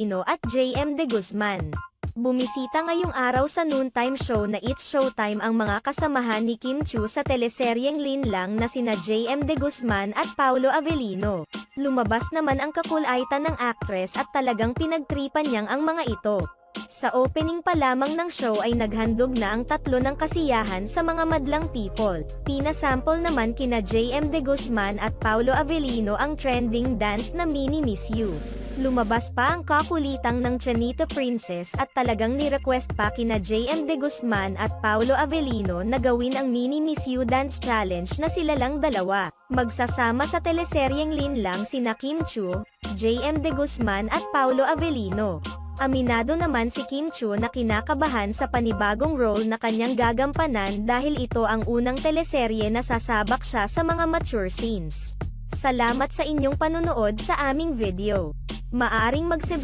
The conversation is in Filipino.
Avellino at JM De Guzman. Bumisita ngayong araw sa noontime show na It's Showtime ang mga kasamahan ni Kim Chiu sa teleseryeng Linlang na sina JM De Guzman at Paulo Avellino. Lumabas naman ang kakulaitan ng actress at talagang pinagtripan niyang ang mga ito. Sa opening pa lamang ng show ay naghandog na ang tatlo ng kasiyahan sa mga madlang people. Pinasample naman kina JM De Guzman at Paulo Avellino ang trending dance na Mini Miss You. Lumabas pa ang kakulitang ng Chanita Princess at talagang ni-request pa kina JM De Guzman at Paulo Avellino na gawin ang Mini Miss You Dance Challenge na sila lang dalawa. Magsasama sa teleseryeng Linlang sina Kim Chiu, JM De Guzman at Paulo Avellino. Aminado naman si Kim Chiu na kinakabahan sa panibagong role na kanyang gagampanan dahil ito ang unang teleserye na sasabak siya sa mga mature scenes. Salamat sa inyong panonood sa aming video. Maaring mag-subscribe